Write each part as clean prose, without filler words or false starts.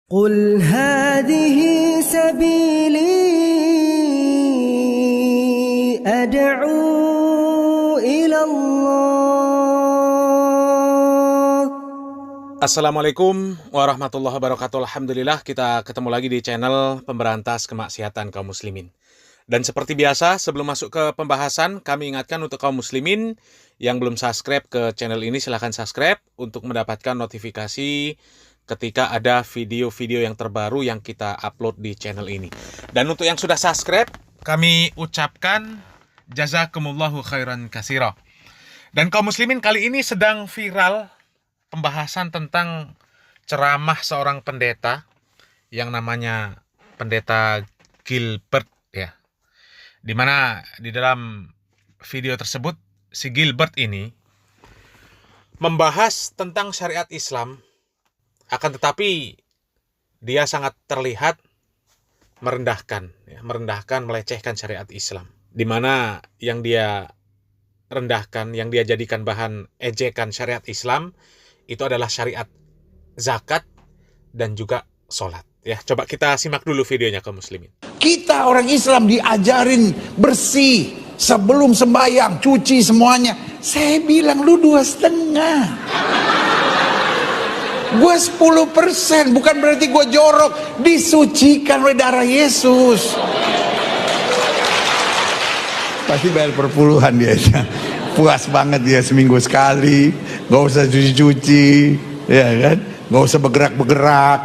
قل هذه سبيلي أدعو إلى الله. Assalamualaikum warahmatullahi wabarakatuh. Alhamdulillah kita ketemu lagi di channel Pemberantas Kemaksiatan Kaum Muslimin. Dan seperti biasa, sebelum masuk ke pembahasan, kami ingatkan untuk kaum muslimin yang belum subscribe ke channel ini, silahkan subscribe untuk mendapatkan notifikasi ketika ada video-video yang terbaru yang kita upload di channel ini. Dan untuk yang sudah subscribe, kami ucapkan jazakumullahu khairan katsira. Dan kaum muslimin, kali ini sedang viral pembahasan tentang ceramah seorang pendeta yang namanya Pendeta Gilbert, ya. Di mana di dalam video tersebut si Gilbert ini membahas tentang syariat Islam, akan tetapi dia sangat terlihat merendahkan, melecehkan syariat Islam. Di mana yang dia rendahkan, yang dia jadikan bahan ejekan syariat Islam itu adalah syariat zakat dan juga sholat. Ya, coba kita simak dulu videonya kaum muslimin. Kita orang Islam diajarin bersih sebelum sembahyang, cuci semuanya. Saya bilang lu 2,5. Gue 10%, bukan berarti gue jorok. Disucikan oleh darah Yesus. Pasti bayar perpuluhan dia. Puas banget dia seminggu sekali. Gak usah cuci-cuci, ya kan? Gak usah bergerak-bergerak.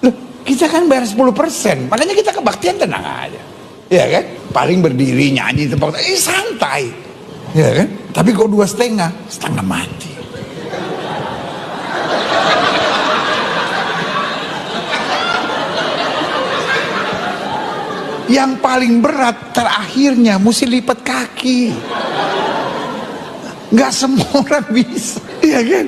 Loh, kita kan bayar 10%. Makanya kita kebaktian tenang aja. Ya kan? Paling berdiri nyanyi tempat santai. Ya kan? Tapi kok 2,5, setengah mati. Yang paling berat terakhirnya mesti lipat kaki. Nggak semua orang bisa, ya kan?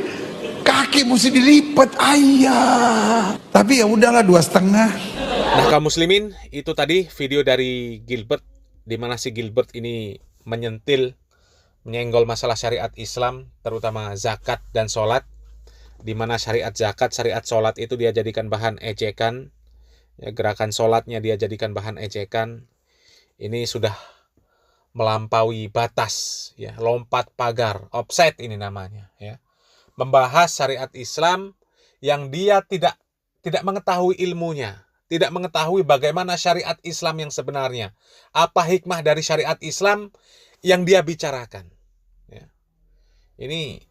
Kaki mesti dilipat, ayah. Tapi ya udahlah 2,5. Nah, kaum muslimin, itu tadi video dari Gilbert, di mana si Gilbert ini menyenggol masalah syariat Islam, terutama zakat dan sholat, di mana syariat zakat, syariat sholat itu dia jadikan bahan ejekan. Ya, gerakan sholatnya dia jadikan bahan ejekan. Ini sudah melampaui batas, ya, lompat pagar, offset ini namanya, ya. Membahas syariat Islam yang dia tidak mengetahui ilmunya, tidak mengetahui bagaimana syariat Islam yang sebenarnya, apa hikmah dari syariat Islam yang dia bicarakan. Ya. Ini,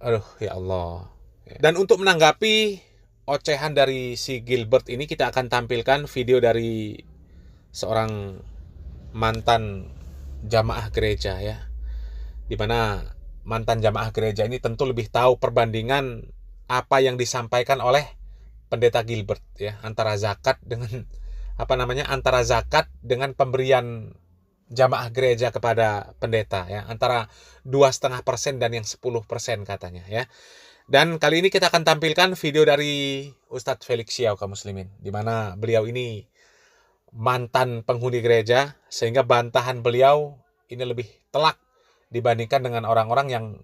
aduh ya Allah. Dan untuk menanggapi ocehan dari si Gilbert ini, kita akan tampilkan video dari seorang mantan jamaah gereja, ya, di mana mantan jamaah gereja ini tentu lebih tahu perbandingan apa yang disampaikan oleh Pendeta Gilbert, ya, antara zakat dengan antara zakat dengan pemberian jamaah gereja kepada pendeta, ya, antara 2,5% dan yang 10% katanya, ya. Dan kali ini kita akan tampilkan video dari Ustadz Felix Xiao kaum muslimin, di mana beliau ini mantan penghuni gereja, sehingga bantahan beliau ini lebih telak dibandingkan dengan orang-orang yang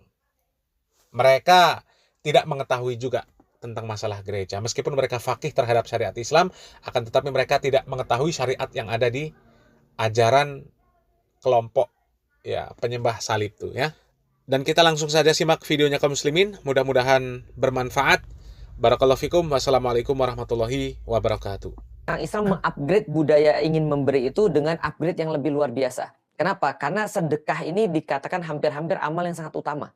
mereka tidak mengetahui juga tentang masalah gereja. Meskipun mereka faqih terhadap syariat Islam, akan tetapi mereka tidak mengetahui syariat yang ada di ajaran kelompok, ya, penyembah salib itu, ya. Dan kita langsung saja simak videonya kaum muslimin, mudah-mudahan bermanfaat. Barakallahu fikum. Wassalamualaikum warahmatullahi wabarakatuh. Orang Islam mengupgrade budaya ingin memberi itu dengan upgrade yang lebih luar biasa. Kenapa? Karena sedekah ini dikatakan hampir-hampir amal yang sangat utama.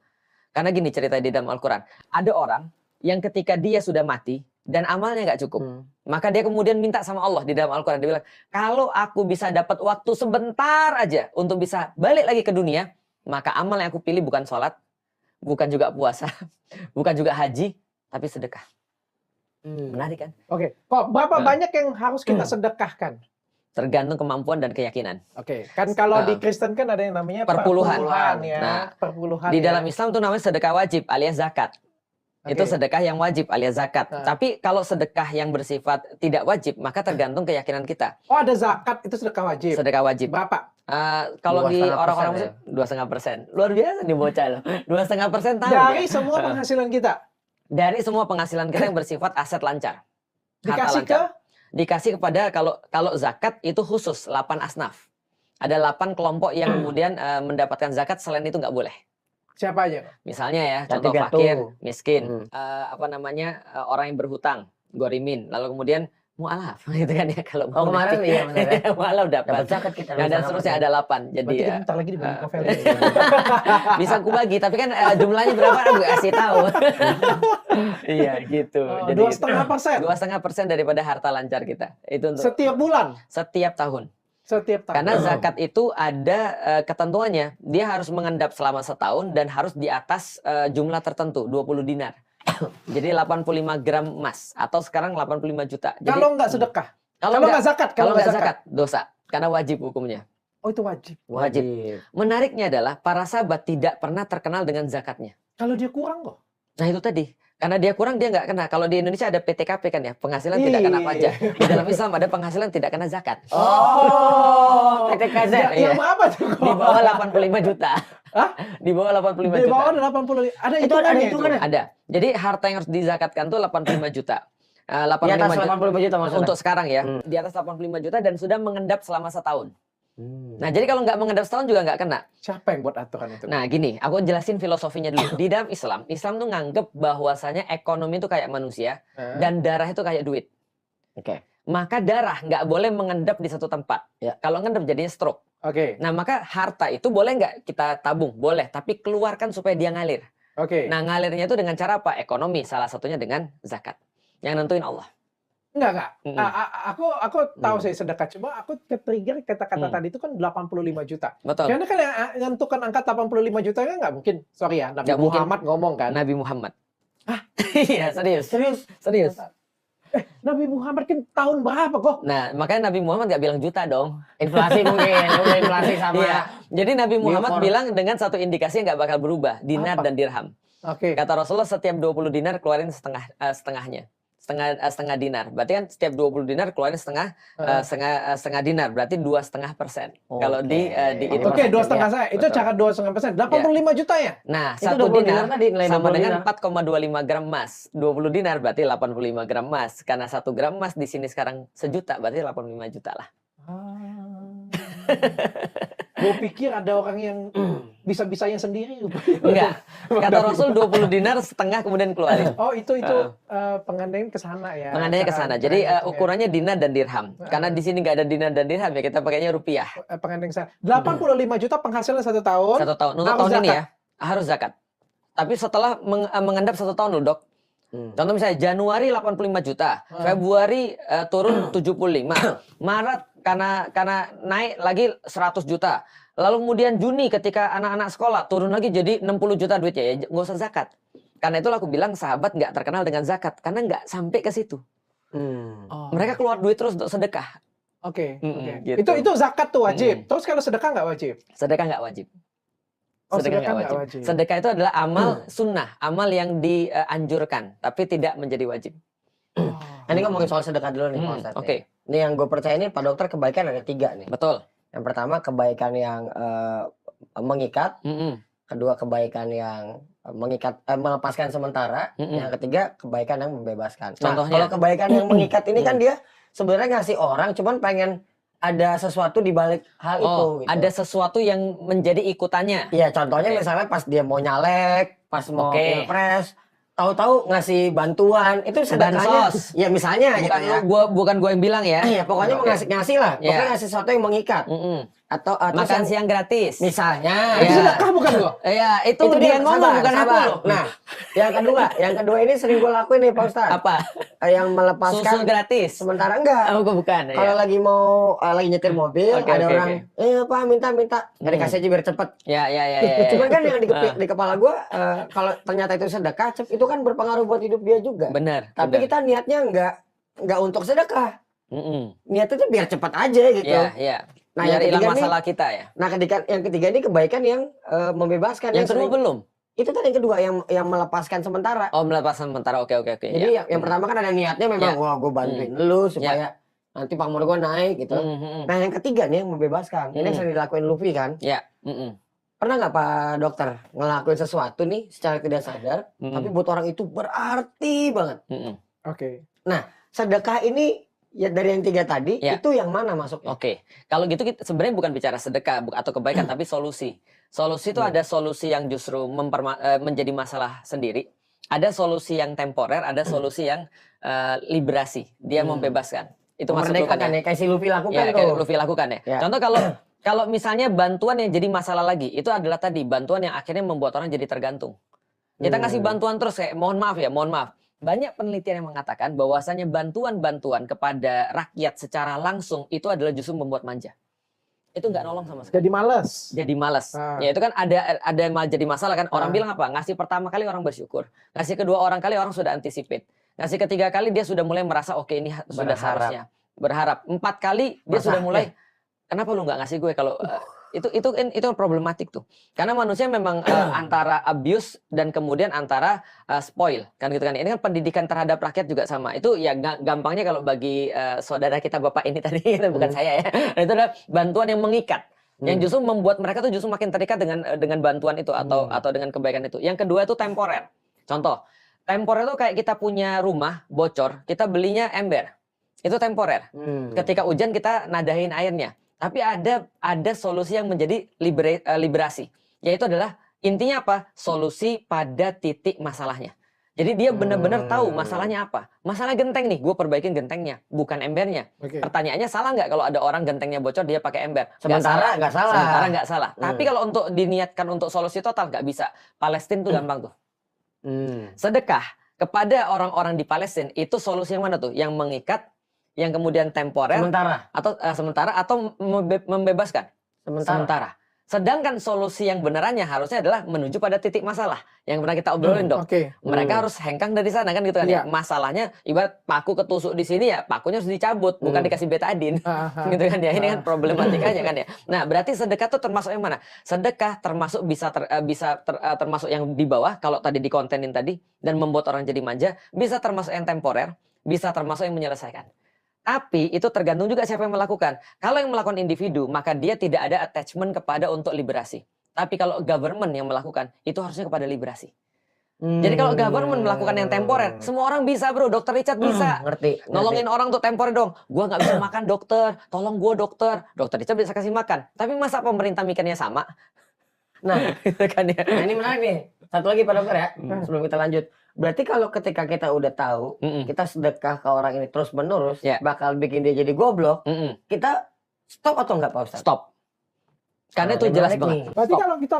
Karena gini cerita di dalam Al-Quran. Ada orang yang ketika dia sudah mati dan amalnya nggak cukup. Maka dia kemudian minta sama Allah di dalam Al-Quran. Dia bilang, kalau aku bisa dapat waktu sebentar aja untuk bisa balik lagi ke dunia, maka amal yang aku pilih bukan sholat, bukan juga puasa, bukan juga haji, tapi sedekah. Menarik kan? Oke, kok berapa banyak yang harus kita sedekahkan? Tergantung kemampuan dan keyakinan. Oke, kan kalau di Kristen kan ada yang namanya perpuluhan ya. Nah, perpuluhan. di dalam Islam itu namanya sedekah wajib alias zakat. Itu sedekah yang wajib alias zakat. Tapi kalau sedekah yang bersifat tidak wajib, maka tergantung keyakinan kita. Oh, ada zakat itu sedekah wajib. Sedekah wajib. Berapa? Kalau di orang-orang Muslim 2,5%. Luar biasa nih bocah loh. 2,5% tahu. Dari semua penghasilan kita. Dari semua penghasilan kita yang bersifat aset lancar. Dikasih lancar. Dikasih kepada kalau zakat itu khusus 8 asnaf. Ada 8 kelompok yang kemudian mendapatkan zakat, selain itu nggak boleh. Siapa aja? Misalnya ya, Yatim contoh piatu. fakir, miskin, orang yang berhutang, gorimin, lalu kemudian mu'alaf gitu kan ya, kalau Oh, kemarin nanti. iya benar ya. mu'alaf Dapat dapat. zakat kita. Nah, dan seterusnya ada 8. Jadi Berarti kan bentar lagi dibagi novel. bisa aku bagi, tapi kan jumlahnya berapa aku kasih tahu. Iya gitu. Jadi 2,5%. 2,5% daripada harta lancar kita. Itu untuk Setiap bulan, setiap tahun. setiap tahun. Karena zakat itu ada ketentuannya, dia harus mengendap selama setahun dan harus di atas jumlah tertentu, 20 dinar. Jadi 85 gram emas atau sekarang 85 juta. Jadi Kalau nggak sedekah, kalau nggak zakat, kalau nggak zakat dosa karena wajib hukumnya. Oh itu wajib. Wajib. Menariknya adalah para sahabat tidak pernah terkenal dengan zakatnya. Kalau dia kurang kok. Nah itu tadi, karena dia kurang dia nggak kena. Kalau di Indonesia ada PTKP kan ya, penghasilan tidak kena pajak. Di dalam Islam ada penghasilan tidak kena zakat. Oh, PTKZ. Iya. Yang apa tuh? Di bawah 85 juta. Hah? Di bawah 85 Di juta. bawah 80. Ada Itu ada hitungannya hitungannya. Ada. Jadi harta yang harus dizakatkan tuh 85 juta. Di atas 85 juta maksudnya. Untuk sekarang ya, di atas 85 juta dan sudah mengendap selama setahun. Nah, jadi kalau nggak mengendap setahun juga nggak kena. Siapa yang buat aturan itu? Nah, gini, aku jelasin filosofinya dulu. Di dalam Islam, Islam tuh nganggep bahwasanya ekonomi itu kayak manusia dan darah itu kayak duit. Oke. Maka darah nggak boleh mengendap di satu tempat. Ya. Kalau ngendap jadinya stroke. Oke. Nah, maka harta itu boleh nggak kita tabung? Boleh, tapi keluarkan supaya dia ngalir. Oke. Nah, ngalirnya itu dengan cara apa? Ekonomi, salah satunya dengan zakat. Yang nentuin Allah. Enggak. Mm-mm. Aku tahu saya sedekah, cuma aku ke-trigger kata-kata tadi itu kan 85 juta. Betul. Karena kan yang nentukan angka 85 juta kan nggak mungkin. Sorry ya, Nabi Nggak mungkin. Muhammad ngomong kan. Nabi Muhammad. Iya, serius. Serius. Nabi Muhammad kan tahun berapa kok? Nah, makanya Nabi Muhammad nggak bilang juta dong. Inflasi mungkin. Udah inflasi sama. Iya. Jadi Nabi Muhammad Newport. bilang dengan satu indikasi yang nggak bakal berubah, dinar Apa? dan dirham. Oke. Kata Rasulullah setiap 20 dinar keluarin setengahnya. Setengah dinar. Berarti kan setiap 20 dinar keluarin setengah dinar. Berarti 2,5%. Kalau di itu. Oke, 2,5 saya. Itu Betul. cara 2,5%. 85 juta ya? Nah, Itu 1 20 dinar dinar tadi, nilai sama 20 dengan dinar. 4,25 gram emas. 20 dinar berarti 85 gram emas. Karena 1 gram emas di sini sekarang sejuta, berarti 85 juta lah. Gue pikir ada orang yang bisa-bisanya sendiri. Enggak. Kata Rasul 20 dinar setengah kemudian keluarin. Oh, itu pengandaian ke sana ya. Pengadanya ke sana. Jadi ukurannya dinar dan dirham. Karena di sini nggak ada dinar dan dirham ya kita pakainya rupiah. Pengandaian ke sana. 85 juta penghasilan 1 tahun. 1 tahun. Untuk harus tahun ini zakat. ya harus zakat. Tapi setelah mengendap 1 tahun loh, Dok. Contoh misalnya Januari 85 juta, Februari turun 75, Maret karena naik lagi 100 juta. Lalu kemudian Juni ketika anak-anak sekolah turun lagi jadi 60 juta duitnya ya nggak usah zakat. Karena itulah aku bilang sahabat nggak terkenal dengan zakat karena nggak sampai ke situ. Oh. Mereka keluar duit terus untuk sedekah. Oke. Gitu. Itu zakat tuh wajib. Terus kalau sedekah nggak wajib? Sedekah nggak wajib. Oh, Sedekah sedekah nggak nggak wajib. wajib. Sedekah itu adalah amal sunnah, amal yang dianjurkan, tapi tidak menjadi wajib. Ini ngomongin soal sedekah dulu nih, Pak Ustadz. Oke, Ini yang gue percaya ini Pak Dokter kebaikan ada 3 nih. betul. Yang pertama kebaikan yang mengikat, kedua kebaikan yang melepaskan sementara, yang ketiga kebaikan yang membebaskan. Nah, Contohnya? kalau kebaikan yang mengikat ini kan dia sebenarnya ngasih orang, cuman pengen ada sesuatu di balik hal itu. Oh, Gitu. ada sesuatu yang menjadi ikutannya. Iya, contohnya Oke. misalnya pas dia mau nyalek, pas mau Oke. pilpres, tahu-tahu ngasih bantuan, itu sedekahnya. Bansos. Ya misalnya gitu ya. Bukan gua yang bilang ya. Ya pokoknya mau ngasih lah, Iya. pokoknya ngasih sesuatu yang mengikat. Atau Makan siang gratis. misalnya. Itu Ya. sedekah bukan kok? Ya, itu Itu dia dia yang ngomong sabar, bukan aku sabar. loh. Nah, yang kedua ini sering gue lakuin nih Pak Ustadz. Apa? Yang Susu melepaskan gratis. sementara enggak. Oh, bukan. Kalau lagi mau lagi nyetir mobil, Oke, ada oke, orang, Pak minta, nggak dikasih aja biar cepet. Ya. Cuman kan yang di kepala gue, kalau ternyata itu sedekah, itu kan berpengaruh buat hidup dia juga. Benar. Tapi kita niatnya nggak untuk sedekah. Niatnya tuh biar cepat aja gitu. Ya. Nah, Biar yang hilang ketiga nih, masalah kita ya. Nah, yang ketiga ini kebaikan yang membebaskan. Yang kedua sering- belum. Itu tadi yang kedua yang melepaskan sementara. Oh, melepaskan sementara. Oke. Jadi yang pertama kan ada niatnya memang, Ya. wah gue bantuin lu supaya nanti pamor gue naik gitu. Nah yang ketiga nih yang membebaskan. Ini yang sering dilakuin Luffy kan. Ya. Pernah nggak Pak Dokter ngelakuin sesuatu nih secara tidak sadar, tapi buat orang itu berarti banget. Oke. Nah, sedekah ini ya dari yang 3 tadi Ya. itu yang mana masuknya? Oke, kalau gitu kita sebenarnya bukan bicara sedekah atau kebaikan, tapi solusi. Solusi itu ada solusi yang justru menjadi masalah sendiri. Ada solusi yang temporer, ada solusi yang liberasi. Dia membebaskan. Itu maksud lu kan Memerdekakan ya? ya, kayak si Luffy lakukan Ya, tuh. kayak Luffy lakukan ya. Ya. Contoh kalau misalnya bantuan yang jadi masalah lagi, itu adalah tadi bantuan yang akhirnya membuat orang jadi tergantung. Kita ngasih bantuan terus kayak mohon maaf. Banyak penelitian yang mengatakan bahwasanya bantuan-bantuan kepada rakyat secara langsung itu adalah justru membuat manja. Itu nggak nolong sama sekali. Jadi males. Jadi malas. Ya itu kan ada jadi masalah kan. Orang bilang apa? Ngasih pertama kali orang bersyukur. Ngasih kedua orang kali orang sudah anticipate. Ngasih ketiga kali dia sudah mulai merasa oke ini sudah seharusnya. Berharap. 4 kali dia sudah mulai kenapa lu nggak ngasih gue kalau itu problematik tuh. Karena manusia memang antara abuse dan kemudian antara spoil kan gitu kan. Ini kan pendidikan terhadap rakyat juga sama. Itu ya gampangnya kalau bagi saudara kita Bapak ini tadi bukan saya ya. Itu adalah bantuan yang mengikat. Yang justru membuat mereka tuh justru makin terikat dengan bantuan itu atau dengan kebaikan itu. Yang kedua itu temporer. Contoh, temporer itu kayak kita punya rumah bocor, kita belinya ember. Itu temporer. Ketika hujan kita nadahin airnya. Tapi ada solusi yang menjadi liberasi. Yaitu adalah intinya apa? Solusi pada titik masalahnya. Jadi dia benar-benar tahu masalahnya apa. Masalah genteng nih, gue perbaikin gentengnya, bukan embernya. Pertanyaannya salah nggak kalau ada orang gentengnya bocor dia pakai ember? Sementara nggak salah. Sementara nggak salah. Tapi kalau untuk diniatkan untuk solusi total nggak bisa. Palestina tuh gampang tuh. Sedekah kepada orang-orang di Palestina itu solusi yang mana tuh? Yang mengikat, yang kemudian temporer sementara atau membebaskan sementara. Sedangkan solusi yang benerannya harusnya adalah menuju pada titik masalah yang pernah kita obrolin dong. Mereka harus hengkang dari sana kan gitu kan ya. Masalahnya ibarat paku ketusuk di sini ya pakunya harus dicabut bukan dikasih betadine gitu kan ya. Ini kan problematikanya kan ya. Nah berarti sedekah tuh termasuk yang mana? Sedekah termasuk termasuk yang di bawah kalau tadi dikontenin tadi dan membuat orang jadi manja, bisa termasuk yang temporer, bisa termasuk yang menyelesaikan. Tapi itu tergantung juga siapa yang melakukan. Kalau yang melakukan individu, maka dia tidak ada attachment kepada untuk liberasi. Tapi kalau government yang melakukan, itu harusnya kepada liberasi. Jadi kalau government melakukan yang temporer, semua orang bisa bro. Dokter Richard bisa. Ngerti. Nolongin orang untuk temporer dong. Gua nggak bisa makan dokter, tolong gua dokter. Dokter Richard bisa kasih makan. Tapi masa pemerintah mikirnya sama? Nah, kan ya. nah ini menarik nih. Satu lagi Pak Dokter ya, sebelum kita lanjut. Berarti kalau ketika kita udah tahu, kita sedekah ke orang ini terus menerus, bakal bikin dia jadi goblok, kita stop atau enggak Pak Ustadz? Stop. Karena itu jelas banget. Berarti kalau kita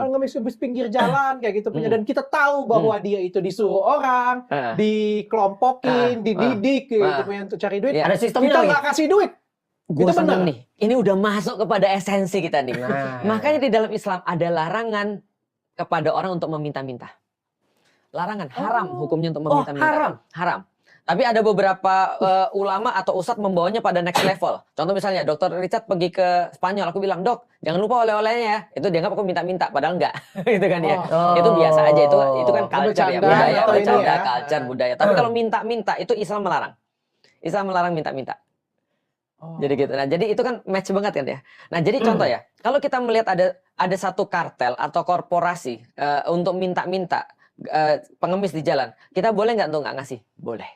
ngemis-ngemis pinggir jalan kayak gitu punya dan kita tahu bahwa dia itu disuruh orang, dikelompokin, dididik gitu punya untuk cari duit. Ada sistemnya kita lagi. nggak kasih duit. Gue Itu seneng benar. nih. Ini udah masuk kepada esensi kita nih. Makanya di dalam Islam ada larangan kepada orang untuk meminta-minta. Larangan, haram hukumnya untuk meminta-minta. Haram. Tapi ada beberapa ulama atau ustadz membawanya pada next level. Contoh misalnya Dr. Richard pergi ke Spanyol, aku bilang, "Dok, jangan lupa oleh-olehnya ya." Itu dianggap aku minta-minta, padahal enggak. Gitu kan ya. Itu biasa aja, itu kan culture ya, budaya, culture budaya. Tapi kalau minta-minta itu Islam melarang. Islam melarang minta-minta. Jadi gitu. Nah, jadi itu kan match banget kan ya. Nah, jadi contoh ya, kalau kita melihat ada satu kartel atau korporasi untuk minta-minta pengemis di jalan, kita boleh nggak untuk nggak ngasih? Boleh.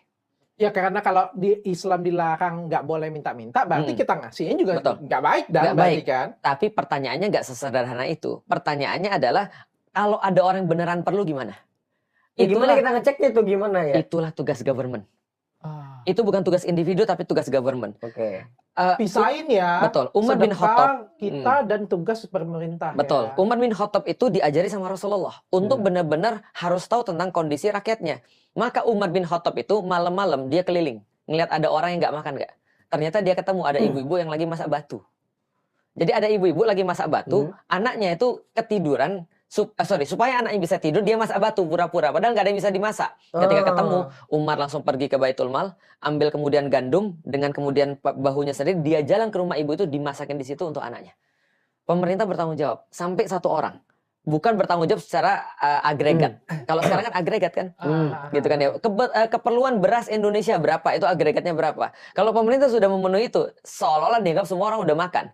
Ya karena kalau di Islam dilarang nggak boleh minta-minta, berarti kita ngasihnya juga nggak baik dan berarti kan. Tapi pertanyaannya nggak sesederhana itu. Pertanyaannya adalah kalau ada orang yang beneran perlu gimana? Ya, gimana kita ngeceknya tuh gimana ya? Itulah tugas government. Itu bukan tugas individu tapi tugas government. Pisahin ya. Betul. Umar bin Khattab kita dan tugas pemerintah. Betul. Ya. Umar bin Khattab itu diajari sama Rasulullah untuk benar-benar harus tahu tentang kondisi rakyatnya. Maka Umar bin Khattab itu malam-malam dia keliling ngelihat ada orang yang nggak makan nggak. Ternyata dia ketemu ada ibu-ibu yang lagi masak batu. Jadi ada ibu-ibu lagi masak batu, anaknya itu ketiduran. Supaya anaknya bisa tidur dia masak batu pura-pura padahal nggak ada yang bisa dimasak. Ketika ketemu Umar langsung pergi ke Baitul Mal, ambil kemudian gandum dengan kemudian bahunya sendiri, dia jalan ke rumah ibu itu dimasakin di situ untuk anaknya. Pemerintah bertanggung jawab sampai 1 orang, bukan bertanggung jawab secara agregat. Kalau sekarang kan agregat kan, gitu kan ya. Keperluan beras Indonesia berapa, itu agregatnya berapa. Kalau pemerintah sudah memenuhi itu, seolah-olah dianggap semua orang udah makan.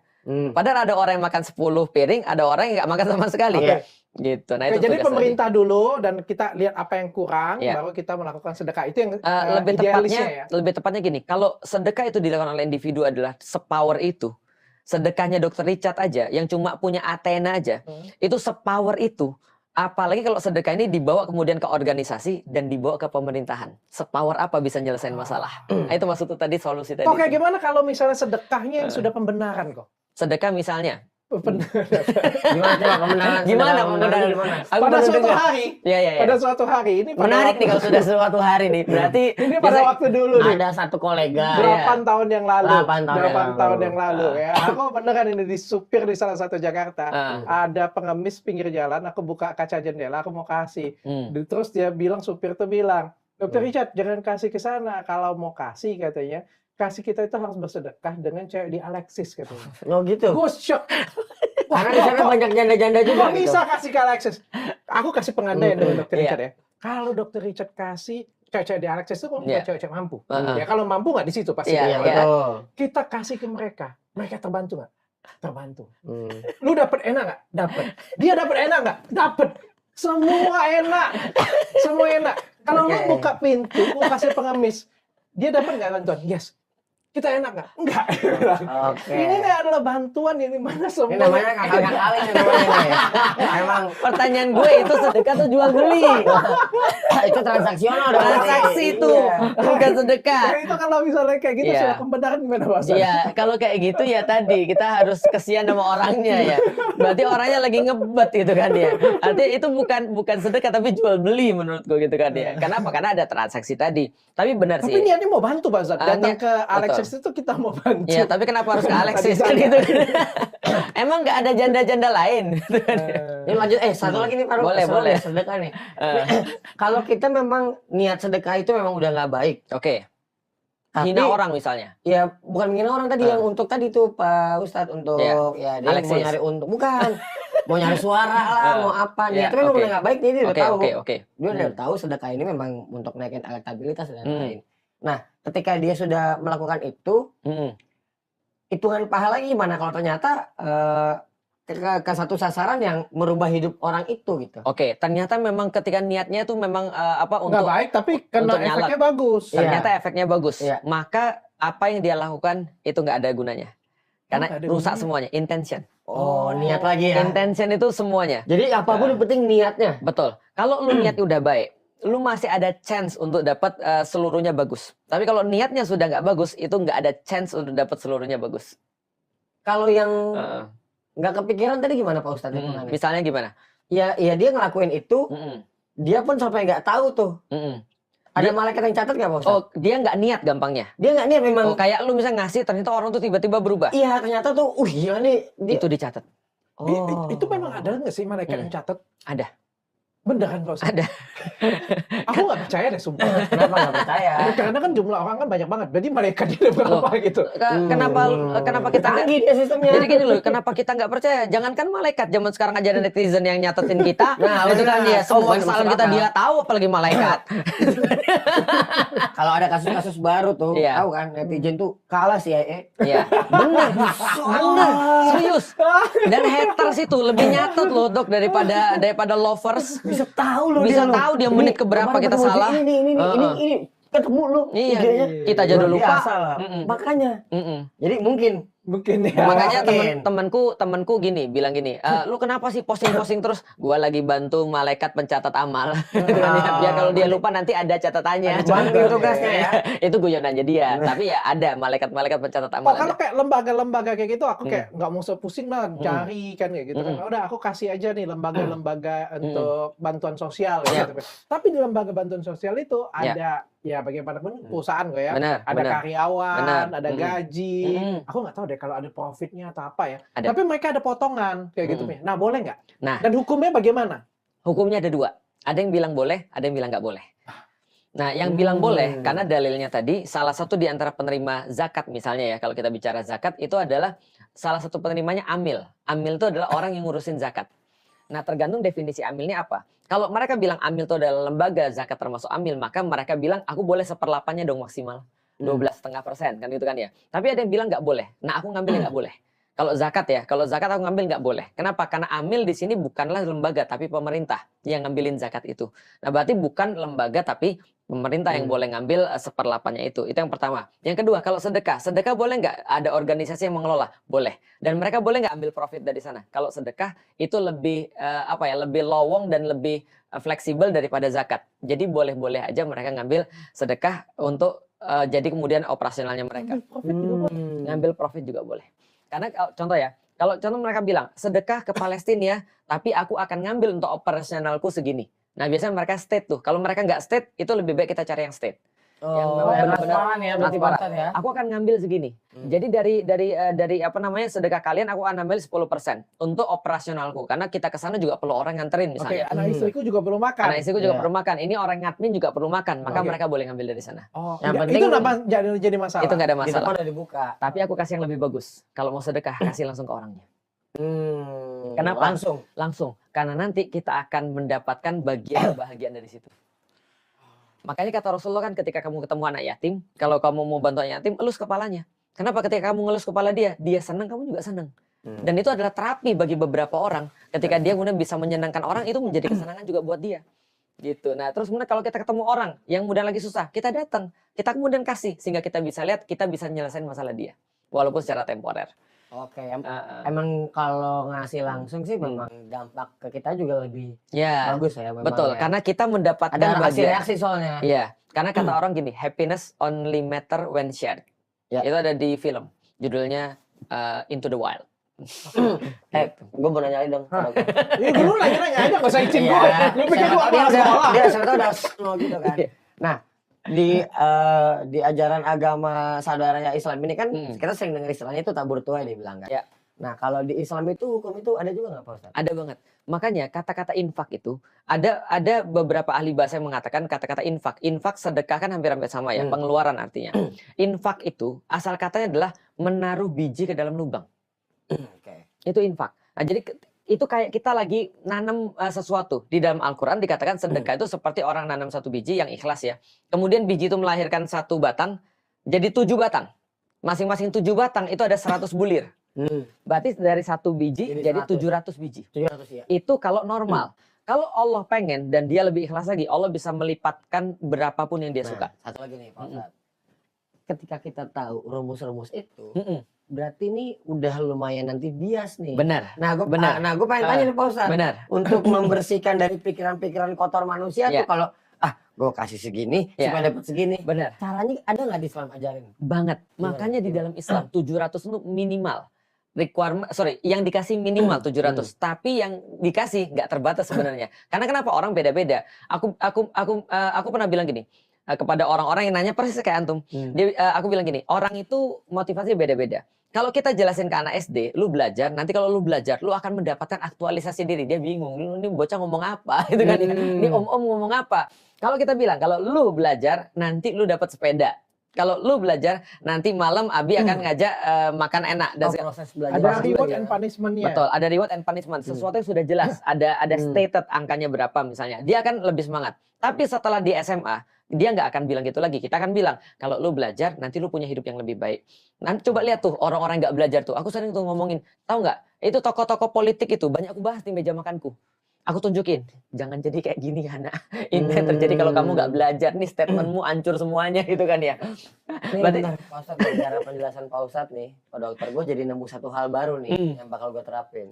Padahal ada orang yang makan 10 piring, ada orang yang nggak makan sama sekali. Gitu. Nah, Oke, itu jadi tugas pemerintah dulu dan kita lihat apa yang kurang, Ya. baru kita melakukan sedekah. Itu yang lebih idealisnya ya. lebih tepatnya gini, kalau sedekah itu dilakukan oleh individu adalah sepower itu. Sedekahnya Dr. Richard aja yang cuma punya Athena aja, itu sepower itu. Apalagi kalau sedekah ini dibawa kemudian ke organisasi dan dibawa ke pemerintahan. Sepower apa bisa nyelesain masalah? Nah, itu maksudnya tadi solusi tadi. Kok kayak gimana kalau misalnya sedekahnya yang sudah pembenaran kok? Sedekah misalnya. Gimana coba kemenangan? Gimana kemenangan? Gimana? Aku Pada baru suatu dengar. hari, Ya. pada suatu hari ini pada Menarik waktu- nih kalau sudah suatu hari nih. Berarti ini pada waktu dulu nih. Ada satu kolega. Delapan tahun yang lalu. 8 tahun yang lalu ya. Aku beneran ini di supir di salah satu Jakarta. Ah. Ada pengemis pinggir jalan, aku buka kaca jendela, aku mau kasih. Hmm. Terus dia bilang, supir tuh bilang, Dr. Richard jangan kasih ke sana. Kalau mau kasih katanya, kasih kita itu harus bersedekah dengan cewek di Alexis katanya. Oh gitu. Gue shock. Karena di sana banyak janda-janda juga Kok gitu. bisa kasih ke Alexis? Aku kasih pengandaian dengan Dr. Iya. Richard ya. Kalau Dr. Richard kasih cewek-cewek di Alexis itu kan bukan Iya. cewek-cewek mampu. Heeh. Ya kalau mampu nggak di situ pasti. Iya, Iya, iya. betul. Kita kasih ke mereka. Mereka terbantu nggak? Terbantu. Hmm. Lu dapet enak nggak? Dapet. Dia dapet enak nggak? Dapet. Semua enak. Semua enak. Kalau lu Oke. buka pintu, lu kasih pengemis, dia dapat nggak bantuan? Yes. Kita enak nggak? Enggak. Oke. Ini adalah bantuan yang dimana semua. Ini namanya ngakal-ngakalin ini namanya ya. Emang Pertanyaan gue itu sedekah atau jual beli? itu transaksional dong. Transaksi itu, Iya. bukan sedekah. Ya, itu kalau misalnya kayak gitu Iya. sudah pembenaran gimana Mas? Iya, kalau kayak gitu ya tadi kita harus kesian sama orangnya ya. Berarti orangnya lagi ngebet gitu kan ya. Artinya itu bukan sedekah tapi jual beli menurut gue gitu kan ya. Kenapa? Karena ada transaksi tadi. Tapi benar Tapi sih. niatnya mau bantu Pak Zat. Datang niat- ke Alexis betul. itu kita mau bantu. Iya, tapi kenapa harus ke Alexis Tadi kan saya. gitu kan? Emang nggak ada janda-janda lain? Gitu kan ya. Ini lanjut, satu lagi nih Farouk, Boleh, soal boleh. sedekah nih. Kalau kita memang niat sedekah itu memang udah nggak baik. Oke. Tapi, Hina orang misalnya. ya bukan menghina orang tadi yang untuk tadi tuh Pak Ustadz untuk Iya. ya dia Alexis. mau nyari untung, bukan mau nyari suara lah, mau apa Iya, niatnya memang oke. udah nggak baik, dia udah Oke, tahu. oke. Dia udah tahu sedekah ini memang untuk naikin elektabilitas dan Hmm. lain. Nah, ketika dia sudah melakukan itu, Mm-mm. hitungan pahalanya gimana kalau ternyata ke satu sasaran yang merubah hidup orang itu gitu. Oke, ternyata memang ketika niatnya itu memang Nggak untuk baik tapi karena untuk nyala. efeknya bagus. Iya. ternyata efeknya bagus. Iya. Maka apa yang dia lakukan itu nggak ada gunanya. Karena nggak ada rusak gunanya. semuanya, intention. Oh, niat lagi ya. Intention itu semuanya. Jadi apapun yang penting niatnya. Betul. Kalau lu niatnya udah baik, lu masih ada chance untuk dapat seluruhnya bagus. Tapi kalau niatnya sudah nggak bagus, itu nggak ada chance untuk dapat seluruhnya bagus. Kalau yang Heeh. nggak kepikiran tadi gimana Pak Ustadz hitungannya? Misalnya gimana? Ya dia ngelakuin itu, Mm-mm. dia pun sampai nggak tau tuh. Mm-mm. Ada malaikat yang catat nggak Pak Ustadz? Oh, dia nggak niat gampangnya. Dia nggak niat memang. Oh, kayak lu misalnya ngasih, ternyata orang tuh tiba-tiba berubah. Iya ternyata tuh, gila nih. Itu dicatat. Itu memang ada nggak sih malaikat yang catat? Ada. Beneran Pak Ustaz? Ada. Aku nggak percaya deh sumpah. Kenapa nggak percaya? Karena kan jumlah orang kan banyak banget. Berarti malaikatnya ada berapa gitu? Kenapa kita nggak? Canggih dia sistemnya. Jadi gini loh, kenapa kita nggak percaya? Jangankan malaikat, zaman sekarang aja ada netizen yang nyatetin kita. Nah, itu kan benar. dia semua Oh, kesalahan masuk kita akal. dia tahu, apalagi malaikat. Kalau ada kasus-kasus baru tuh, Iya. tahu kan netizen tuh kalah CIA. Iya, bener, bener, serius. Dan haters itu lebih nyatet loh dok daripada lovers. Bisa tahu loh Bisa dia. tahu dia menit keberapa kita salah. Ini ketemu lu. Iya, IG-nya. kita aja udah Luar lupa. biasa lah. Mm-mm. Makanya. Mm-mm. Jadi mungkin Mungkin ya. Makanya Mungkin. temanku gini bilang gini, lu kenapa sih posting terus? Gua lagi bantu malaikat pencatat amal. Biar kalau dia lupa nanti ada catatannya. bantu tugasnya ya. Itu guyonannya dia. Tapi ya ada malaikat pencatat Oh, amal. kalau ada. kayak lembaga-lembaga kayak gitu, aku kayak nggak mau usah pusing lah cari kan kayak gitu kan. Udah aku kasih aja nih lembaga-lembaga untuk bantuan sosial Iya. gitu. Tapi di lembaga bantuan sosial itu ada ya bagaimanapun perusahaan kok ya. Benar, Ada benar. karyawan, Benar. ada gaji. Aku nggak tahu deh kalau ada profitnya atau apa ya. Ada. Tapi mereka ada potongan kayak gitu. Nah, boleh nggak? Nah. Dan hukumnya bagaimana? Hukumnya ada dua. Ada yang bilang boleh, ada yang bilang nggak boleh. Nah, yang bilang boleh karena dalilnya tadi salah satu di antara penerima zakat misalnya ya, kalau kita bicara zakat itu adalah salah satu penerimanya amil. Amil itu adalah orang yang ngurusin zakat. Nah, tergantung definisi amilnya apa. Kalau mereka bilang amil itu adalah lembaga zakat termasuk amil, maka mereka bilang aku boleh 1/8-nya dong maksimal. 12,5% kan gitu kan ya. Tapi ada yang bilang nggak boleh. Nah, aku ngambilnya nggak boleh. Kalau zakat aku ngambil nggak boleh. Kenapa? Karena amil di sini bukanlah lembaga tapi pemerintah yang ngambilin zakat itu. Nah, berarti bukan lembaga tapi pemerintah yang boleh ngambil seperlapannya itu. Itu yang pertama. Yang kedua, kalau sedekah boleh nggak ada organisasi yang mengelola? Boleh. Dan mereka boleh nggak ambil profit dari sana? Kalau sedekah itu lebih lebih lowong dan lebih fleksibel daripada zakat. Jadi boleh-boleh aja mereka ngambil sedekah untuk jadi kemudian operasionalnya mereka. Ngambil profit juga boleh. Karena kalau contoh mereka bilang sedekah ke Palestina, tapi aku akan ngambil untuk operasionalku segini. Nah, biasanya mereka state tuh. Kalau mereka nggak state, itu lebih baik kita cari yang state. Yang memang benar-benar transparan ya. Aku akan ngambil segini. Jadi dari sedekah kalian aku akan ambil 10% untuk operasionalku. Karena kita ke sana juga perlu orang nganterin misalnya. Anak istriku juga perlu makan. Anak istriku juga perlu makan. Ini orang ngadmin juga perlu makan. Maka mereka boleh ngambil dari sana. Yang penting itu jadi masalah. Itu nggak ada masalah. Udah dibuka. Tapi aku kasih yang lebih bagus. Kalau mau sedekah, kasih langsung ke orangnya. Kenapa? Langsung. Karena nanti kita akan mendapatkan bagian dari situ. Makanya kata Rasulullah kan ketika kamu ketemu anak yatim, kalau kamu mau bantu anak yatim, elus kepalanya. Kenapa? Ketika kamu ngelus kepala dia senang, kamu juga senang. Dan itu adalah terapi bagi beberapa orang. Ketika dia kemudian bisa menyenangkan orang, itu menjadi kesenangan juga buat dia. Gitu. Nah, terus kemudian kalau kita ketemu orang yang kemudian lagi susah, kita datang, kita kemudian kasih sehingga kita bisa lihat, kita bisa nyelesain masalah dia, walaupun secara temporer. Oke, emang kalau ngasih langsung sih memang dampak ke kita juga lebih bagus ya. Betul, karena kita mendapatkan ada reaksi soalnya. Iya, karena kata orang gini, happiness only matter when shared. Itu ada di film, judulnya Into the Wild. Gue mau nanya dong. Iya, dulu nanya aja, nggak usah izin gue. Lu pikir gue apa sekolah? Dia sebetulnya udah slow gitu kan. Nah, di ajaran agama saudaranya Islam ini kan kita sering dengar istilahnya itu tabur tuai dia bilang kan. Nah, kalau di Islam itu hukum itu ada juga nggak Pak Ustadz? Ada banget. Makanya kata-kata infak itu ada beberapa ahli bahasa yang mengatakan kata-kata infak. Infak sedekah kan hampir-hampir sama ya, pengeluaran artinya. Infak itu asal katanya adalah menaruh biji ke dalam lubang. Itu infak. Nah, jadi itu kayak kita lagi nanam sesuatu. Di dalam Al-Quran dikatakan sedekah itu seperti orang nanam satu biji yang ikhlas ya. Kemudian biji itu melahirkan satu batang, jadi 7 batang. Masing-masing 7 batang itu ada 100 bulir. Berarti dari satu biji jadi 700 biji. 700 ya. Itu kalau normal. Kalau Allah pengen dan dia lebih ikhlas lagi, Allah bisa melipatkan berapapun yang dia suka. Satu lagi nih Pak Ustadz. Ketika kita tahu rumus-rumus itu, berarti ini udah lumayan nanti bias nih. Benar. Nah, gue pengen tanya nih Pak Ustadz. Benar. Untuk membersihkan dari pikiran-pikiran kotor manusia tuh kalau gue kasih segini supaya dapat segini. Benar. Caranya ada nggak di Islam ajarin? Banget. Makanya di dalam Islam 700 itu minimal. Yang dikasih minimal 700, tapi yang dikasih nggak terbatas sebenarnya. Karena kenapa? Orang beda-beda. Aku pernah bilang gini kepada orang-orang yang nanya persis kayak antum. Aku bilang gini, orang itu motivasi beda-beda. Kalau kita jelasin ke anak SD, lu belajar, nanti kalau lu belajar, lu akan mendapatkan aktualisasi diri. Dia bingung, ini bocah ngomong apa, gitu kan? Ini om-om ngomong apa? Kalau kita bilang, kalau lu belajar, nanti lu dapat sepeda. Kalau lu belajar, nanti malam Abi akan ngajak makan enak. Proses belajar. Ada reward and punishment-nya. Betul, ada reward and punishment. Sesuatu yang sudah jelas, ada stated angkanya berapa misalnya. Dia akan lebih semangat. Tapi setelah di SMA, dia nggak akan bilang gitu lagi. Kita akan bilang, kalau lu belajar, nanti lu punya hidup yang lebih baik. Nanti coba lihat tuh, orang-orang nggak belajar tuh. Aku sering tuh ngomongin, tahu nggak? Itu tokoh-tokoh politik itu, banyak aku bahas di meja makanku. Aku tunjukin, jangan jadi kayak gini anak. Ini yang terjadi kalau kamu nggak belajar, nih statementmu hancur semuanya gitu kan ya. Berarti Pak Ustadz, dari penjelasan Pak Ustadz nih, Pak Dokter, gue jadi nemu satu hal baru nih yang bakal gue terapin.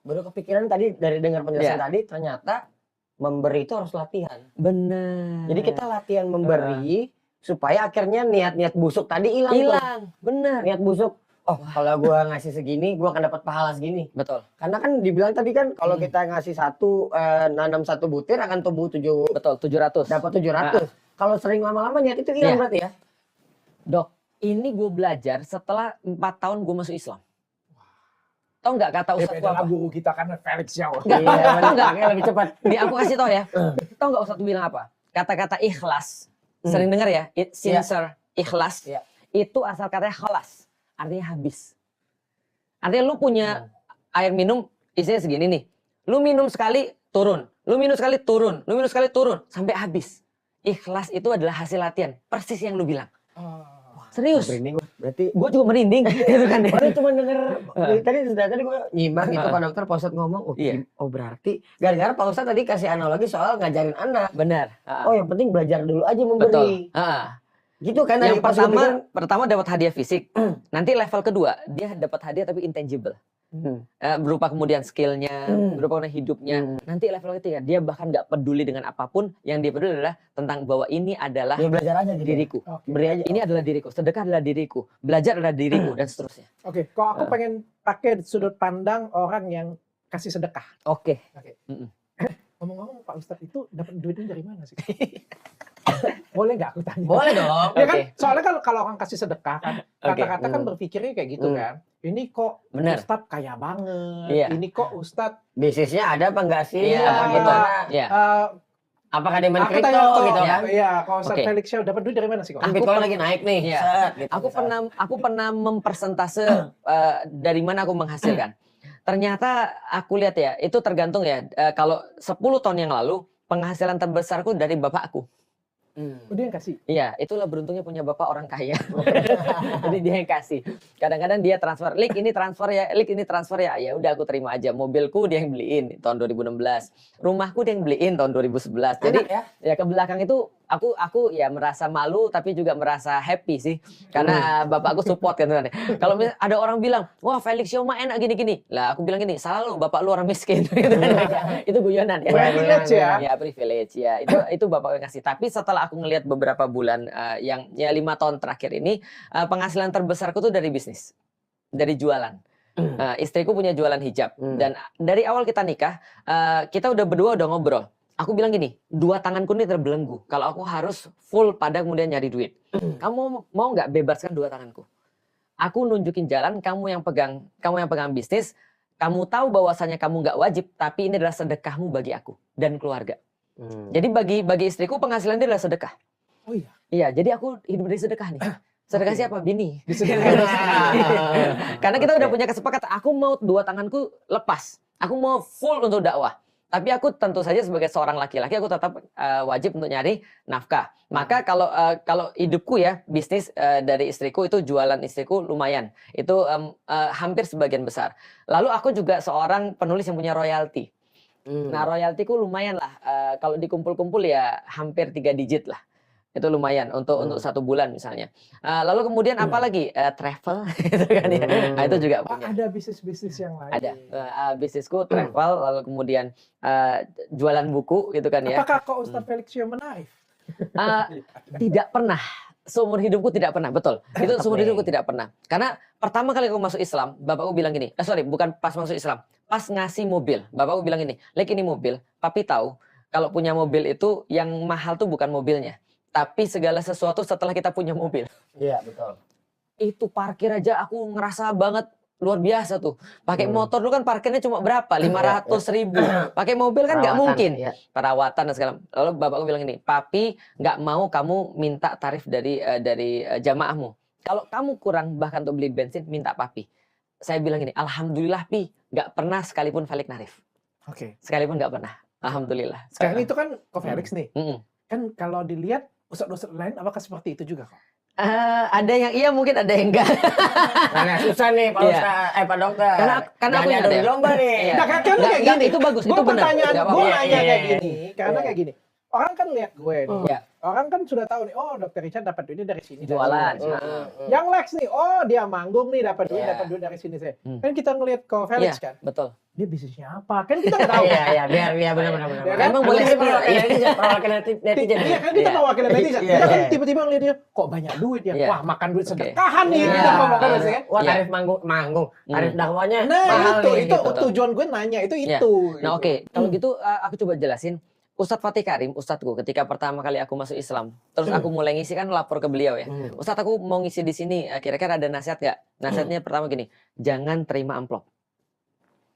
Baru kepikiran tadi dari dengar penjelasan tadi, ternyata memberi itu harus latihan. Benar. Jadi kita latihan memberi supaya akhirnya niat-niat busuk tadi hilang. Benar. Niat busuk. Oh, kalau gue ngasih segini, gue akan dapat pahala segini. Betul. Karena kan dibilang tadi kan kalau kita ngasih nanam satu butir akan tumbuh 700. Betul, 700. Dapat 700. Kalau sering lama-lama niat itu hilang berarti ya. Dok, ini gue belajar setelah 4 tahun gue masuk Islam. Tahu nggak kata Ustadz apa? Guru kita kan Felix Yao. Iya, nggak lebih cepat. Aku kasih tau ya. Tahu nggak Ustadz bilang apa? Kata-kata ikhlas. Sering dengar ya? Sincere, ikhlas. Itu asal katanya khalas. Artinya habis. Artinya lu punya air minum isinya segini nih. Lu minum sekali turun. Lu minum sekali turun. Lu minum sekali turun. Sampai habis. Ikhlas itu adalah hasil latihan. Persis yang lu bilang. Serius? Merinding gua. Berarti Gue juga merinding gitu kan ya. Baru cuma denger tadi gue nyimak gitu Pak Dokter Pak Ustadz ngomong. Oh berarti gara-gara Pak Ustadz tadi kasih analogi soal ngajarin anak. Benar. Oh yang penting belajar dulu aja memberi. Betul. Gitu kan. Yang pertama dapat hadiah fisik. Nanti level kedua dia dapat hadiah tapi intangible. Berupa kemudian skillnya, berupa hidupnya. Nanti level ketiga dia bahkan nggak peduli dengan apapun, yang dia peduli adalah tentang bahwa ini adalah Ya belajar aja gitu. diriku. Beri aja. Ini adalah diriku, sedekah adalah diriku, belajar adalah diriku dan seterusnya. Oke, kok aku pengen pakai sudut pandang orang yang kasih sedekah. Oke. Ngomong-ngomong Pak Ustadz itu dapat duitnya dari mana sih? Boleh nggak aku tanya? Boleh dong. Ya kan, soalnya kalau orang kasih sedekah kan, kata-kata kan berpikirnya kayak gitu kan. Ini kok Bener. Ustadz kaya banget. Iya. Ini kok Ustadz Bisnisnya ada apa enggak sih? Iya, Apa gitu. gimana? Iya. Apakah dia main aku kripto tanya kok, gitu kan? Iya, kalau Ustadz Oke. Felix Show dapat duit dari mana sih kok? Kan Bitcoin lagi naik nih. Iya. Set, gitu, Aku pernah mempersentase dari mana aku menghasilkan. Ternyata aku lihat ya, itu tergantung ya. Kalau 10 tahun yang lalu penghasilan terbesarku dari bapakku. Dia yang kasih. Iya, itulah beruntungnya punya bapak orang kaya. Jadi dia yang kasih. Kadang-kadang dia transfer, Lik ini transfer ya, Lik ini transfer ya. Ya udah aku terima aja. Mobilku dia yang beliin tahun 2016. Rumahku dia yang beliin tahun 2011. Jadi ya ke belakang itu aku ya merasa malu tapi juga merasa happy sih. Karena bapakku support kan. Kalau ada orang bilang, "Wah, Felix Show mah enak gini-gini." Lah aku bilang gini, "Salah lu, bapak lu orang miskin." Itu guyonan ya. Privilege ya. Ya privilege ya. Itu bapak yang kasih. Tapi setelah aku ngelihat beberapa bulan yang ya 5 tahun terakhir ini penghasilan terbesarku tuh dari bisnis, dari jualan. Istriku punya jualan hijab dan dari awal kita nikah kita udah berdua udah ngobrol. Aku bilang gini, 2 tanganku ini terbelenggu. Kalau aku harus full pada kemudian nyari duit. Kamu mau nggak bebaskan 2 tanganku? Aku nunjukin jalan, kamu yang pegang bisnis. Kamu tahu bahwasanya kamu nggak wajib, tapi ini adalah sedekahmu bagi aku dan keluarga. Jadi bagi istriku penghasilan dia adalah sedekah. Oh iya. Iya, jadi aku hidup dari sedekah nih. Sedekah siapa? Bini. Karena kita udah punya kesepakatan. Aku mau 2 tanganku lepas. Aku mau full untuk dakwah. Tapi aku tentu saja sebagai seorang laki-laki aku tetap wajib untuk nyari nafkah. Maka kalau hidupku ya bisnis dari istriku itu jualan istriku lumayan. Itu hampir sebagian besar. Lalu aku juga seorang penulis yang punya royalti. Nah royaltiku lumayan lah. Kalau dikumpul-kumpul ya hampir 3 digit lah. Itu lumayan untuk 1 bulan misalnya. Lalu kemudian apa lagi? Travel gitu kan ya. Nah, itu juga punya. Ada bisnis-bisnis yang lain. Ada. Bisnisku travel, lalu kemudian jualan buku gitu kan ya. Apakah kok Ustadz Felix Show menaif? Tidak pernah. Seumur hidupku tidak pernah, betul. Itu seumur hidupku tidak pernah. Karena pertama kali aku masuk Islam, bapakku bilang gini. Bukan pas masuk Islam. Pas ngasih mobil, bapakku bilang gini. Lek ini mobil, papi tahu kalau punya mobil itu yang mahal tuh bukan mobilnya. Tapi segala sesuatu setelah kita punya mobil. Iya, betul. Itu parkir aja aku ngerasa banget luar biasa tuh. Pakai motor dulu kan parkirnya cuma berapa? 500.000. Pakai mobil kan nggak mungkin. Ya. Perawatan dan segala. Lalu bapakku bilang ini, papi nggak mau kamu minta tarif dari jamaahmu. Kalau kamu kurang bahkan untuk beli bensin, minta papi. Saya bilang gini, alhamdulillah pi, nggak pernah sekalipun Felix narif. Oke. Sekalipun nggak pernah. Alhamdulillah. Sekarang itu kan kok Felix nih. Mm-mm. Kan kalau dilihat ustadz-ustadz lain apakah seperti itu juga kok? Ada yang iya mungkin ada yang enggak. Nah, susah nih Pak Iya. Ustadz, Pak Dokter. Karena aku Jangan ingat adu ya. domba nih. Iya. Nah, kan kayak Nggak, gini. itu bagus, Gue itu benar. pertanyaan, Nggak gue apa-apa. nanya Iya. kayak gini. Karena kayak gini. Orang kan lihat gue nih. Iya. Orang kan sudah tahu nih, oh Dokter Richard dapat duitnya dari sini. Jualan. dari sini. Yang Lex nih, oh dia manggung nih dapat duit, Iya. dapat duit dari sini saya. Kan kita ngelihat ke Felix Iya, kan, betul. dia bisnisnya apa? Kan kita nggak tahu. Iya, biar benar. Ya kan? Emang boleh Ini spill. perwakilan netizen. Iya kan kita Iya. mewakili netizen. Iya, Kita kan iya. tiba-tiba ngeliat dia, kok banyak duit ya? Iya. Wah makan duit Oke. sedekahan nih. Iya. Kita ngomong kan kan? Wah, Iya. tarif manggung. Tarif dakwahnya Nah mahal itu, nih, itu gitu. tujuan gue nanya itu. Iya. Nah oke, kalau gitu aku coba jelasin. Ustadz Fatih Karim, ustadzku ketika pertama kali aku masuk Islam, terus aku mulai ngisi kan lapor ke beliau ya. Ustadz aku mau ngisi di sini, kira-kira ada nasihat nggak? Nasihatnya pertama gini, jangan terima amplop.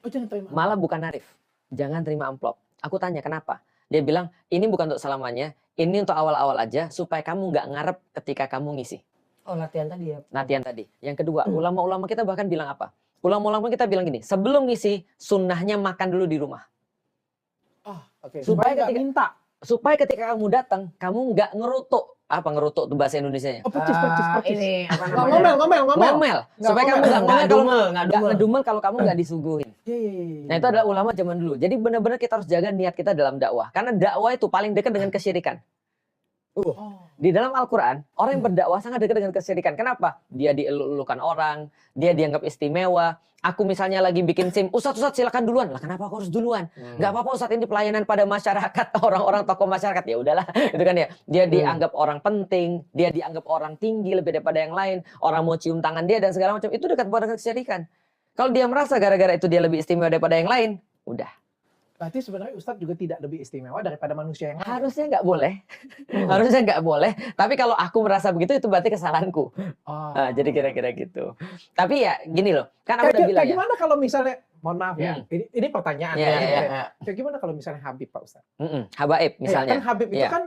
Oh, jangan terima. Malah bukan narif, jangan terima amplop. Aku tanya kenapa? Dia bilang ini bukan untuk selamanya, ini untuk awal-awal aja supaya kamu nggak ngarep ketika kamu ngisi. Oh, latihan tadi ya. Latihan tadi. Yang kedua, ulama-ulama kita bahkan bilang apa? Ulama-ulama kita bilang gini, sebelum ngisi sunnahnya makan dulu di rumah. Oke. Supaya Supaya nggak ketika- minta. Supaya ketika kamu datang, kamu nggak ngerutuk apa ngerutuk tuh bahasa Indonesianya? Oh, percis. Ini apa namanya? Ngomel. Supaya kamu ngomel. nggak ngomel Nggak kalau dumel, nggak nggak dumel. ngedumel kalau kamu nggak disuguhin. Iya. Nah itu adalah ulama zaman dulu. Jadi benar-benar kita harus jaga niat kita dalam dakwah. Karena dakwah itu paling dekat dengan kesyirikan. Di dalam Al-Quran, orang yang berdakwah sangat dekat dengan kesyirikan. Kenapa? Dia dielulukan orang, dia dianggap istimewa. Aku misalnya lagi bikin SIM, Ustadz silakan duluan. Lah kenapa aku harus duluan? Gak apa-apa Ustadz, ini pelayanan pada masyarakat, orang-orang tokoh masyarakat. Ya udahlah, itu kan ya. Dia dianggap orang penting, dia dianggap orang tinggi lebih daripada yang lain. Orang mau cium tangan dia dan segala macam. Itu dekat dengan kesyirikan. Kalau dia merasa gara-gara itu dia lebih istimewa daripada yang lain, udah. Berarti sebenarnya Ustadz juga tidak lebih istimewa daripada manusia yang lain. Harusnya nggak boleh. Harusnya nggak boleh. Tapi kalau aku merasa begitu, itu berarti kesalahanku. Nah, jadi kira-kira gitu. Tapi ya gini loh, kan aku udah bilang ya. Gimana kalau misalnya, mohon maaf ya, ini pertanyaan. Kayak gimana kalau misalnya Habib Pak Ustadz? Habaib misalnya. Kan Habib itu kan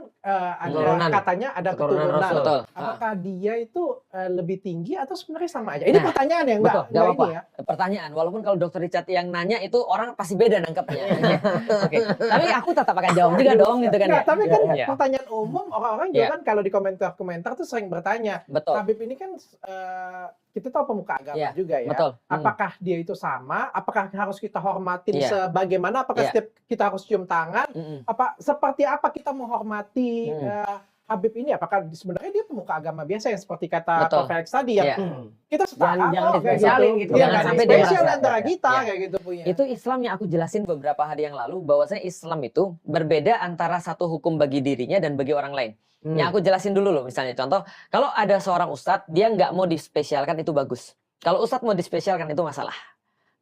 katanya ada keturunan. Betul. Apakah dia itu lebih tinggi atau sebenarnya sama aja? Ini pertanyaan ya, enggak apa-apa. ini ya. Pertanyaan, walaupun kalau Dokter Richard yang nanya itu orang pasti beda nangkepnya. Oke. Tapi aku tetap akan jawab juga dong gitu kan ya. Tapi kan pertanyaan umum orang-orang juga kan kalau di komentar-komentar tuh sering bertanya. Betul. Habib ini kan kita tahu pemuka agama juga ya. Betul. Apakah dia itu sama? Apakah harus kita hormatin sebagaimana? Apakah setiap kita harus cium tangan? Seperti apa kita menghormati Habib ini? Apakah sebenarnya dia pemuka agama biasa yang seperti kata Prof. Felix tadi yang kita sepakat jangan spesialin gitu. Jangan sampai spesial dia antara kita kayak gitu punya. Itu Islam yang aku jelasin beberapa hari yang lalu, bahwasanya Islam itu berbeda antara satu hukum bagi dirinya dan bagi orang lain. Yang aku jelasin dulu loh, misalnya contoh, kalau ada seorang ustadz, dia nggak mau dispesialkan itu bagus. Kalau ustadz mau dispesialkan itu masalah.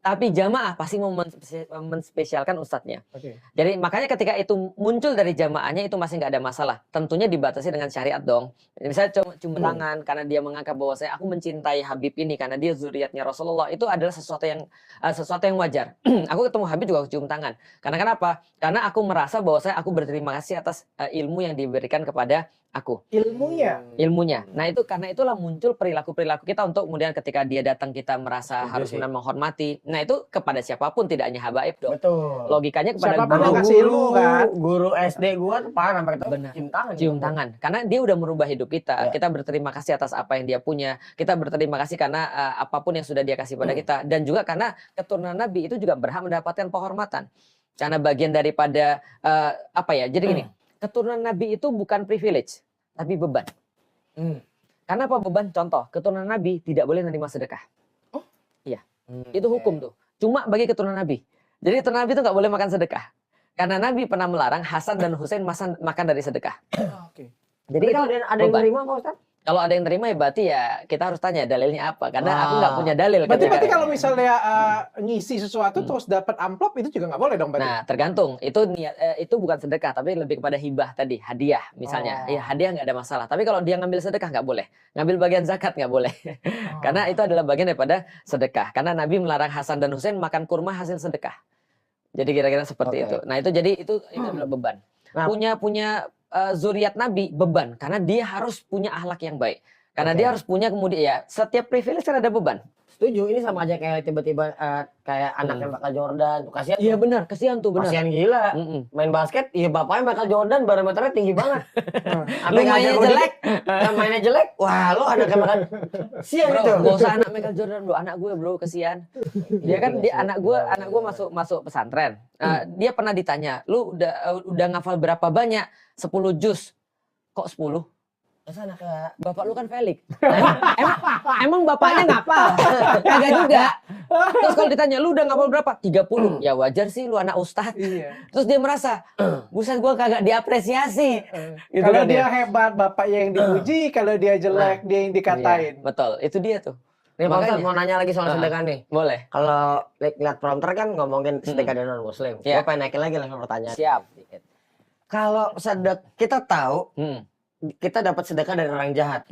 Tapi jamaah pasti mau menspesialkan ustadznya. Jadi makanya ketika itu muncul dari jamaahnya itu masih nggak ada masalah. Tentunya dibatasi dengan syariat dong. Misalnya cium tangan karena dia menganggap bahwa aku mencintai Habib ini karena dia zuriatnya Rasulullah, itu adalah sesuatu yang wajar. Aku ketemu Habib juga aku cium tangan. Karena kenapa? Karena aku merasa bahwa aku berterima kasih atas ilmu yang diberikan kepada aku. Ilmunya. Nah itu karena itulah muncul perilaku kita untuk kemudian ketika dia datang kita merasa harus menghormati. Nah itu kepada siapapun, tidak hanya habaib dong. Betul. Logikanya kepada siapapun yang kasih ilmu kan. Guru SD gua tuh parah sampai cium tangan. Karena dia udah merubah hidup kita. Kita berterima kasih atas apa yang dia punya. Kita berterima kasih karena apapun yang sudah dia kasih pada kita. Dan juga karena keturunan Nabi itu juga berhak mendapatkan penghormatan. Karena bagian daripada jadi gini. Keturunan Nabi itu bukan privilege, tapi beban. Karena apa beban? Contoh, keturunan Nabi tidak boleh menerima sedekah. Iya, itu hukum tuh. Cuma bagi keturunan Nabi. Jadi keturunan Nabi itu nggak boleh makan sedekah. Karena Nabi pernah melarang Hasan dan Husain makan dari sedekah. Jadi kalau ada yang menerima Pak Ustadz? Kalau ada yang terima ya berarti ya kita harus tanya dalilnya apa. Karena aku nggak punya dalil. Berarti kalau misalnya ngisi sesuatu terus dapat amplop itu juga nggak boleh dong berarti? Nah tergantung. Itu bukan sedekah tapi lebih kepada hibah tadi. Hadiah misalnya. Ya hadiah nggak ada masalah. Tapi kalau dia ngambil sedekah nggak boleh. Ngambil bagian zakat nggak boleh. Karena itu adalah bagian daripada sedekah. Karena Nabi melarang Hasan dan Husain makan kurma hasil sedekah. Jadi kira-kira seperti itu. Nah itu jadi itu adalah beban. Punya zuriat Nabi beban karena dia harus punya akhlak yang baik. Karena dia harus punya kemudian ya setiap privilege kan ada beban. Setuju, ini sama aja kayak tiba-tiba kayak anaknya Michael Jordan, tuh kasihan. Iya benar, kasihan tuh benar. Kasihan gila. Main basket, iya bapaknya Michael Jordan barometernya tinggi banget. Lu mainnya jelek, mainnya jelek. Wah, lu anaknya Michael. Kasihan itu. Gak usah anak Michael Jordan bro, anak gue bro kasihan. Dia kan anak gue masuk pesantren. Dia pernah ditanya, lu udah ngafal berapa banyak? 10 juz. Kok 10? Bapak lu kan Felix. Emang bapaknya ngapal? Kagak juga. Terus kalau ditanya, lu udah ngapal berapa? 30. Ya wajar sih lu anak ustadz. Terus dia merasa, buset gua kagak diapresiasi. Gitu kalau dia hebat, bapaknya yang dipuji. Kalau dia jelek, dia yang dikatain. Betul, itu dia tuh. Nih Pak Ustadz mau nanya lagi soal sedekah nih. Boleh. Kalau lihat prompter kan ngomongin sedekah dari non muslim. Gua pengen naikin lagi level pertanyaan. Siap. Kalau kita tahu kita dapat sedekah dari orang jahat,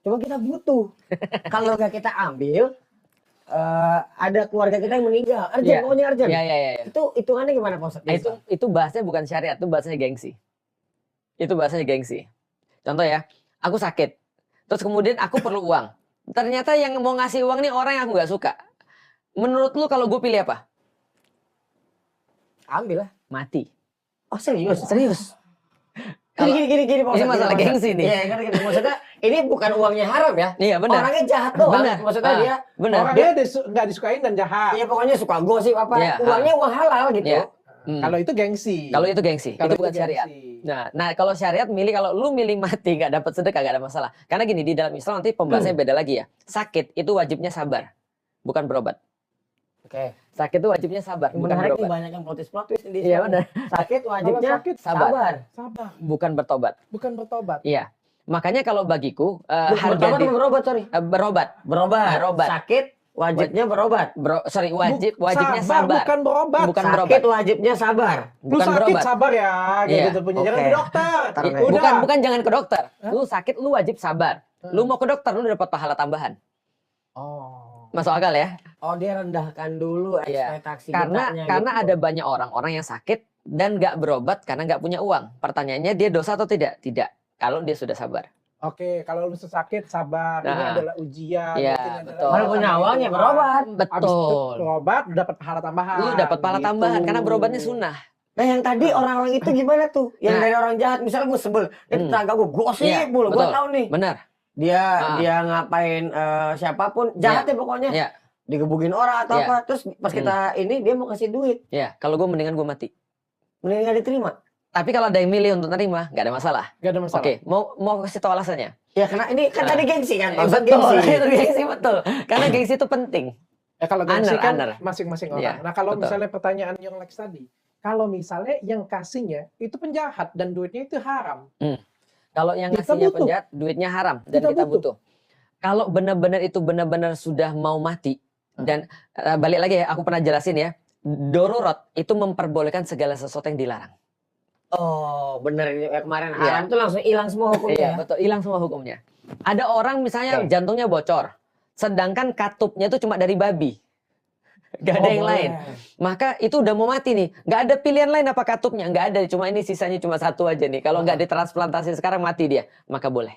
cuma kita butuh. Kalau nggak kita ambil, ada keluarga kita yang meninggal, urgent. Itu hitungannya gimana Pak Ustadz? Itu bahasanya bukan syariat, itu bahasanya gengsi. Contoh ya, aku sakit, terus kemudian aku perlu uang. Ternyata yang mau ngasih uang nih orang yang aku nggak suka. Menurut lu kalau gue pilih apa? Ambil lah. Mati. Oh serius? Gini, Pak Ini Ustadz, masalah Pak Ustadz. gengsi nih. Iya, ngerti. Maksudnya ini bukan uangnya haram ya. Iya, benar. Orangnya jahat doang. Benar. Maksudnya dia benar. Orangnya nggak disukain dan jahat. ya pokoknya suka gosip apa. Iya, Uangnya uang halal gitu. Iya. Kalau itu gengsi. Kalau itu gengsi, Kalau itu bukan gengsi. syariat. Nah, kalau syariat kalau lu milih mati nggak dapat sedekah nggak ada masalah. Karena gini di dalam Islam nanti pembahasannya beda lagi ya. Sakit itu wajibnya sabar, bukan berobat. Oke. Sakit itu wajibnya sabar, bukan Menarik nih, berobat. banyak yang protes di Iya Islam. benar. Sakit wajibnya Kalau sakit, sabar. Sabar, Bukan bertobat. bukan bertobat. Iya. Makanya kalau bagiku Bertobat harga atau berobat, sorry? berobat. Berobat. Sakit wajibnya berobat. Wajibnya sabar. Bukan berobat. Bukan Sakit berobat. wajibnya sabar. Lu Bukan sakit berobat. sabar ya, kayak Iya. gitu punya. Jangan Oke. ke dokter. Ntar deh. Udah. Bukan jangan ke dokter. Lu sakit lu wajib sabar. Lu mau ke dokter lu dapat pahala tambahan. Oh. Masuk akal ya? Oh, dia rendahkan dulu Iya. ekspektasi Karena kitanya gitu. ada banyak orang yang sakit dan nggak berobat karena nggak punya uang. Pertanyaannya dia dosa atau tidak? Tidak. Kalau dia sudah sabar. Oke, kalau lu sakit sabar, ini Nah. adalah ujian. Iya, ini adalah betul. Kalau punya uang ya berobat. Habis itu Betul. berobat, lu dapat pahala tambahan. Lu dapat pahala gitu. tambahan karena berobatnya sunnah. Nah yang tadi orang-orang itu gimana tuh? Yang Nah. dari orang jahat, misalnya gue sebel, dia tetangga gue gosip Iya, mulu, gue betul. tahu nih. Benar. Dia ngapain siapapun jahat ya pokoknya. Iya. Digebukin orang atau Iya. apa, terus pas kita ini dia mau kasih duit, Ya, kalau gue mendingan gue mati. mending nggak diterima. Tapi kalau ada yang milih untuk nerima, nggak ada masalah. Gak ada masalah. Oke, mau kasih tahu alasannya? Ya karena ini kan tadi gengsi kan, maksud Betul, gengsi. itu gengsi betul. Karena gengsi itu penting. Ya kalau gengsi kan Honor. masing-masing orang. Iya, Nah kalau betul. misalnya pertanyaan yang Lex tadi, kalau misalnya yang kasihnya itu penjahat dan duitnya itu haram, Kalau yang Kita ngasihnya butuh. penjahat, duitnya haram dan Kita kita butuh. butuh. Kalau benar-benar sudah mau mati dan balik lagi ya, aku pernah jelasin ya, darurat itu memperbolehkan segala sesuatu yang dilarang. Oh bener ini kemarin Iya. haram tuh langsung hilang semua hukumnya. Iya, betul, hilang semua hukumnya. Ada orang misalnya jantungnya bocor, sedangkan katupnya itu cuma dari babi. Gak ada Oh, yang boleh. lain. Maka itu udah mau mati nih. Gak ada pilihan lain apa katupnya. Gak ada. Cuma ini sisanya cuma satu aja nih. Kalau nggak ditransplantasi sekarang mati dia. Maka boleh.